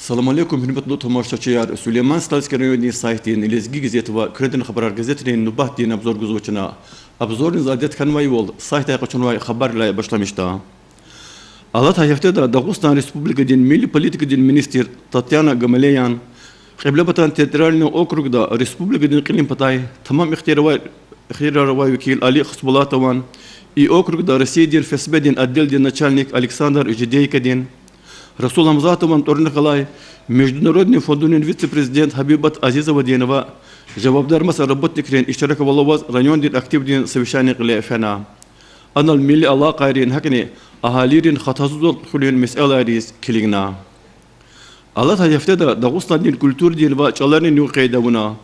Салам алейкум, хурматтуу тамошачылар. Сулейман Стальский районный сайтын Лезги газеты ва Креден хабар газетинин нубахтин обзор гузучuna. Обзорный задет ханвай бол сайта качунвай хабарлай башламышта. Алат хаяфтада Дагустан Республикадин милли политикадин министр Татьяна Гамалеян Хеблебатан территориальный округда Республикадин Клим Патай тамам ихтировай векил Али Хасбулатован и округда Российдин Фесбедин отдельный начальник Александр Жидейкадин Расул Амзатован Торнихалай, Международный фондунин вице-президент Хабибат Азизова Динова, Жавабдар Маса работник Рен Ишчаракаваловаз райондин активдин совещание Клефена. Анал милли Аллаха Рен Хакни, Ахалирин Хатазудол Хулин Меселарис Килигна. Аллах Хаяфтеда Дагустанин культур Динва Чаларни Нюкейдавуна.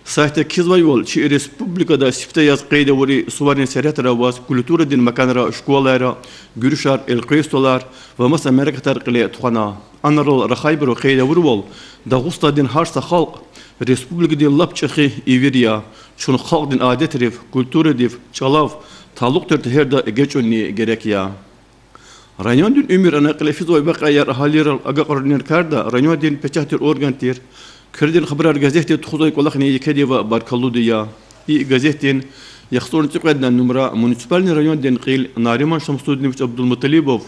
Сайта Кизвайвол, Чи Республикада Сифтаяз Кайдавури Суварин Серетара Ваз, Культура Дин Маканра, Школара, Гюршар, Элькрейстолар, Вамас Америка Таркле Тухана, Анарл Рахайбру Кайдавурвол, Дагуста Дин Харса Халк, Республика Дин Лапчахи Иверия, Чун Халк Дин Адетрев, Культура Див, Чалав, Талуктер Тхерда Гечуни Герекия. Район Дин Умир Анаклефизой Бакаяр Халир Агакорнир Карда, Район Дин Печатир Органтир, كردين خبر غازيتي تخوضي كلخني كديوا باركالوديا اي غازيتين يخصون تقعدنا نمرة مونسيبالني رайон دين قيل ناريمان Шамсудин Абдулмуталибов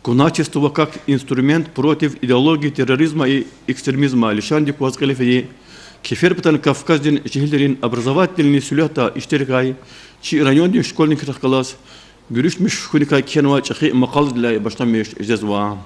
куначество как инструмент против идеологии терроризма и экстремизма лишанди квазгалифи кефербтан Кавказдин жихилдерин образовательный сюлета иштиркай чи район дин школьник тахкалас гүрүшмиш хуника кенва чахи макал для баштамиш жезва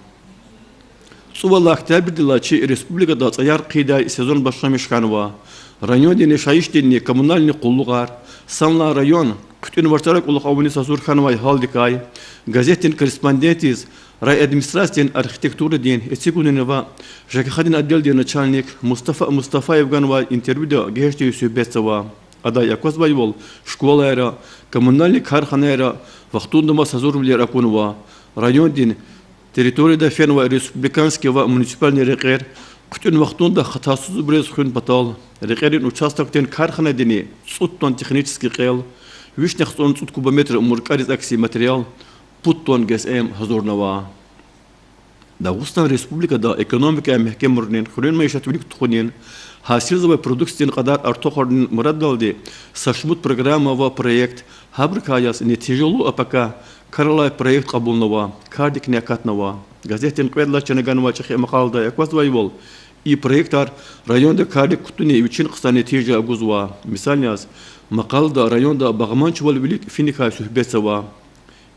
Сувалла октябрьдила чи республикада цаяр қида сезон башламыш ханва. Район дени шайыштенни коммунальный куллугар. Санла район күтін вартарак улық ауыны сазур ханвай халдикай. Газеттен корреспондентиз рай администрациен архитектуры ден эцигунинова жакихадин отдел ден начальник Мустафа Евганова интервьюда гешти сюбецова. Ада якозбай бол школаера коммунальный карханера вахтундама сазур влер акунова. Район ден территорияда фенва республиканского муниципальный рекер, күтін вақтунда хатасыз брез хүн батал, рекерин участоктен кархана дени, суттон технический қел, вишнях сон сут кубометр муркарис акси материал, путтон ГСМ хазурнава. Дагустан республикада экономика мехкемурнен, хурен майшатвник тухунен, хасилзовой продукциен қадар артохорнен мураддалди, сашмут программа ва проект, хабркаяс не тяжело, а пока Карлай проект Кабулнова, Кардик Някатнова, газетен Кведла Чанаганова Чахи Махалда, Яквазвайвол, и проектар районда Кардик Кутуни и Вичин Кстани Тижа Агузва, Мисальняз, Махалда районда Багаманчвал Велик Финика Сухбецова,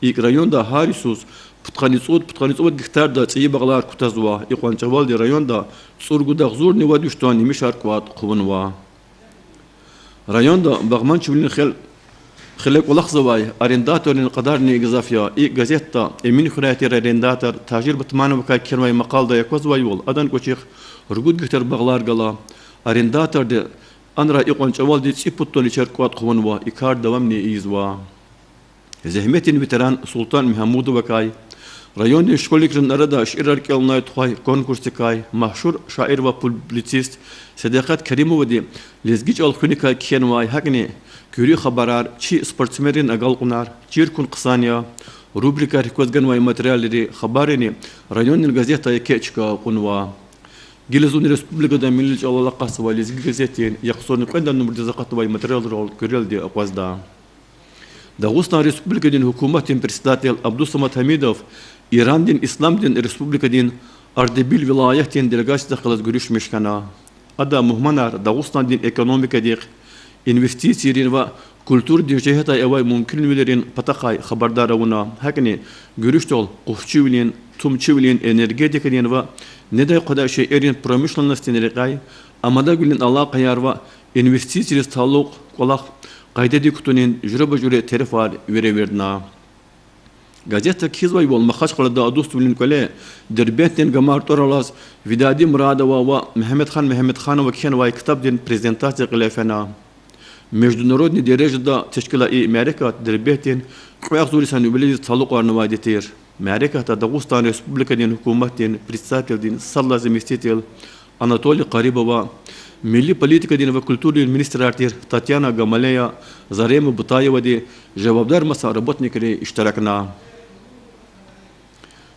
и районда Харисус, Путханицуд гектарда Ци Баглар Кутазва, и Кванчавалди районда Цургуда Гзурни Вадюштуани Мишар Кват Куванва. Районда Багаманчвалин Хел خلق ولحظة أرنداتور قدرني جزافيا إي جازيتا إمين خرياتير أرنداتور تاجر بتمانو بكاي كلمة مقال ده يكوز ويول أدن كوشيخ رجود جتر بغلار جلا أرنداتور ده أنرا إقوان شوال دي سيبوتوني شركوات خوانوا إكار دوامني إيزوا زهمتين بتران سلطان محمود بكاي ريون دي شكوليك رنردا شئرار كيلناي تخاي كونكورس كاي مشهور شاعر وبوليتيست صداقات كريمو ودي لزجيج الخونيكا كينواي هكني كوري خبرار چی سپورتسمرین اگال کنار چیر کن قصانیا روبریکا ریکوزگن وای ماتریال ری خبرینی رایون الگازیتا یکیچکا کنوا گیلزون رسپوبلیکا دا ملیج الله قص ولیز گازیتین یخصون قند نمبر دزاقت وای ماتریال رول کورل دی اقوازدا داغوستان رسپوبلیکا دین حکومت председатель Абдусамат Хамидов Иран дин Ислам дин республика дин Ардебил вилаят дин делегация خلاص görüş meşkana ада muhmanar Дагустан дин экономика дик инвестициялар ва культур дижета явай мумкинлерин патахай хабардаруна хакни görüşтол кухчивлен тумчивлен энергетикален ва недай када şey эрин промышленностен рекай амада гүлен алла каярва инвестициялар талук колак кайда дикутунен журба журе терефар вереверна газета кизвай бол махач кылда адустулин коле дербетен гамарторалас видади мурадова ва Мехмед Ханова кен вай китап ден презентация кылефена Международный дережда тешкила и Америка дербетин квязури санубелиз талуқарны вадитир. Америка та Дагустан республикадин хукуматтин председатель салла заместитель Анатолий Карибова, милли политикадин ва культурный министр Татьяна Гамалея, Зарема Бутаева ди жавабдар маса работникери иштаракна.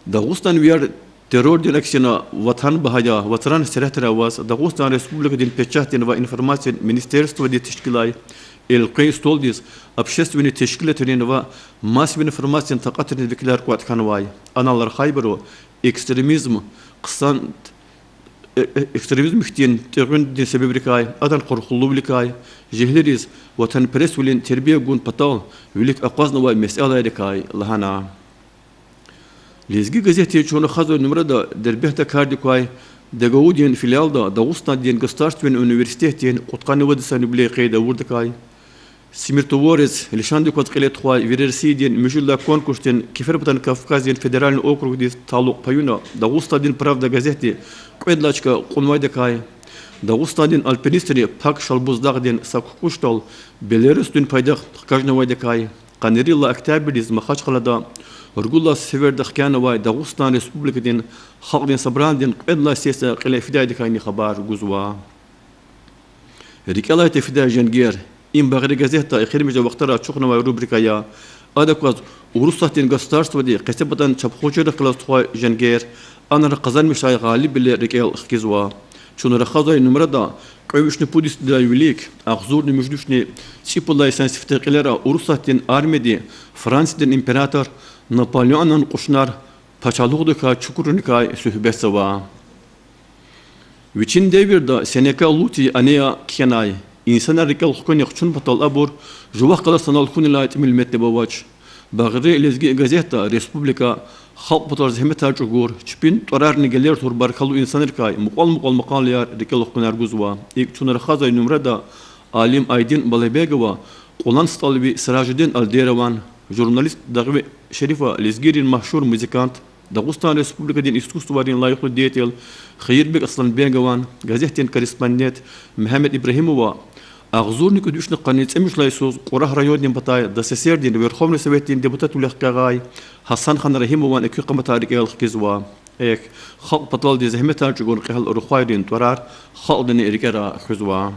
Дагустан вер terör din aksiyona vatan bahaya, vatan serehtera was, Dağıstan Respublika din peçahtın ve informasyon ministerstvo di teşkilay, القي ستولديس أبشستوني تشكيلة و ماس إنفورماسيون تقاطر ذكر قوات كانواي أنا الله خايبرو إكستريميزم قصان إكستريميزم مختين تغن دي سبب ركاي أدن قرخلو بلكاي جهلريز وتن بريس ولين تربية جون بطال وليك أقوازنا واي مسألة ركاي لهنا ليزجي جزيتي شون خذوا النمرة دربيه تكاردي كواي دعوودين فيليال Dağıstan دين государственный университетين قطقان ودسان بلي قيدا وردكاي سميرتوورز لشاندي قد قلت خواي فيرسيدين مجلة كونكورسين كفربتان كافكازين فيدرالن اوكروغ دي تعلق بايونا Dağıstan دين правда газети قيدلاشكا قنوايدكاي Dağıstan دين البينستري пак шалбуздак دين сакукуштал Беларусь дин пайдах кажнавайдекай قانريلا اكتابليز مخاشقلدا ورغولا سيفر دخكانواي Dağıstan Respublika دين خلق دين صبران دين قيدلا سياسة قلي فداي دكايني خبار غزوا ريكالا تفدا جنجير إن بغير газета إخير مجا وقتها تشوخنا وروبريكايا أدكواز ورصتين государства دي قسبتان شبخوشر خلاص تخوا جنجير أنا رقزان مشاي غالب اللي ريكال خكزوا شون رخازاي نمردا قويشني بوديس دا يوليك أخزورني مجدوشني سيبولاي سنسفتقلرا ورصتين أرمدي فرانسدين إمبراطور نابليون قشنار paçalıqdıka çukurunukay sühbetsava. Viçin devirda seneka luti anaya kiyanay. İnsana rikal hukun yakçun patal abur, juvaq kala sanal kunilayet milmette bavaç. Bağırı ilizgi gazeta Respublika halk patal zahmet harcugur. Çipin torarni gelir turbar kalu insanırkay. Muqal maqaliyar rikal hukun arguzva. İlk çunar xazay numrada alim Aydin Balebegova, qolan stalbi Sirajuddin Alderavan, jurnalist Dağvi Şerifa Lizgirin mahşur müzikant, Dağıstan Respublika din iskustuvarin layıklı diyetel, Xeyirbek Aslanbegovan, gazetin korespondent Mehmet İbrahimova, Ağzurnik üdüşnü qanit emiş laysuz, Qorah rayonun batay, DSSR din, Verkhovny Sovet din deputat ulaqaqay, Hasan Khan Rahimovan ekü qamatarik elqizwa. Ek, xalq patal di zahmet harcugun qihal urukhayrin torar, xalq din erikara xuzwa.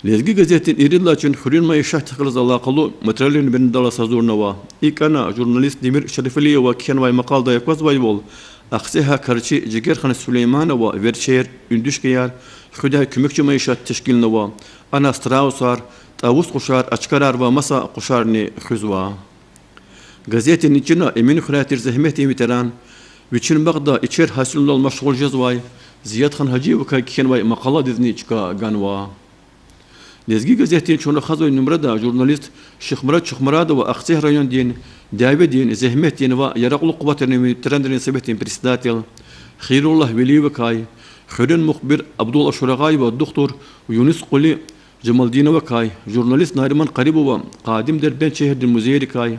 Lezgi gazetin irilla için Hürriyet Mayışah tıkılız alakalı materyalini benim dala sazurnava. İlk ana jurnalist Demir Şerifeliye kenvay makalda yakvaz vayvol. Akseha karşı Cigerhan Süleymanova verçeyer ündüşkeyar Hüday Kümükçü Mayışah teşkilinava. Ana Strausar, Tavus Kuşar, Açkarar ve Masa Kuşarni Hüzva. Gazetin içine emin hüratir zahmeti imiteran. Viçin bağda içer hasilunal maşgul cezvay. Ziyad Khan Hacı kenvay makala dizni çıka ganva. Lezgi gazetin çoğunu xazoy numrada jurnalist Şıxmırat Şıxmıradova Akseh rayon din, Davi din, Zehmet din ve Yaraklı Kubatlarını Trenderin Sebetin Presidatel, Xirullah Veliyevekay, Xürün Muhbir Abdullah Şuragay ve Doktor Yunus Quli Cemaldinevekay, jurnalist Nariman Qaribova, Qadim Derben Şehir'din Muzeyerikay,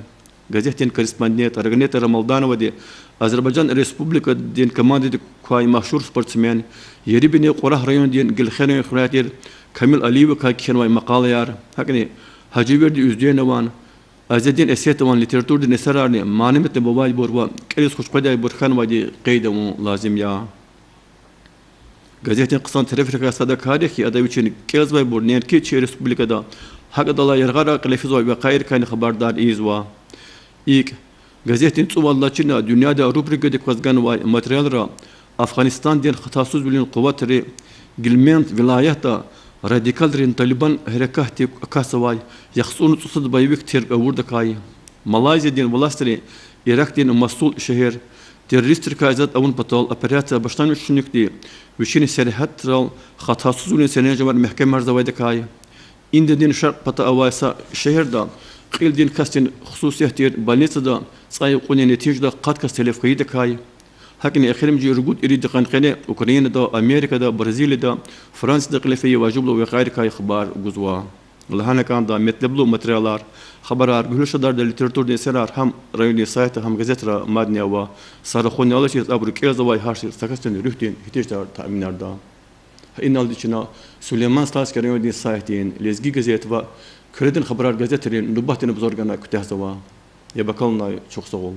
gazetin korespondent Araganeta Ramaldanova de Azerbaycan Respublika din komandidi Kuay mahşur sportsmen, Yeribini Qorah rayon din Gilxene Xuratir, Kamil Aliyev kenvay maqalayar, hakni Hacı Verdi Üzdeynevan, Azedin Esiyetovan literaturdin esararni manimetle babay borva, kelis kuşqaday burkhanvay di qeydamu lazım ya. Gazetin qısan terefrika sada kariki adav için kelzvay bor nerki çe Respublikada haqadala yargara qilefizvay ve qayr kayni xabardar izva. İlk gazetin tsuvallachina dünyada rubrikada qazganvay materyalra Afganistan din xatasuz bilin quvvatri Gilment vilayeta radikal Taliban harekati kasavay yaxsun tusud bayvik ter avurdakay Malayziya din властри Irak din Mosul şehir terörist kayzat avun patal operatsiya başlanmış şunukdi vişini serhatral hatasız ulen senece var mahkeme arzavaydakay indi din şark pata avaysa şehirda qil din kastin xususiyettir balnetsada sayı qone netijda qatkas telef qeydakay Hakin akhirim ji rugud irid qanqene Ukraynada, Amerikada, Brezilyada, Fransa'da qilefeye vajiblu ve gayri kay xabar guzwa. Lahana kanda metleblu materiallar, xabarar gülüşadar da literatur de serar ham rayoni sayta ham gazetra madniya ve saraxoni alışız abrukeza ve harşir sakastin rühtin hitişdar taminarda. İnnal diçina Süleyman Stas rayoni saytin lezgi gazet ve kredin xabarar gazetrin nubahtin buzorgana kütahzava. Ya bakalına çok sağ ol.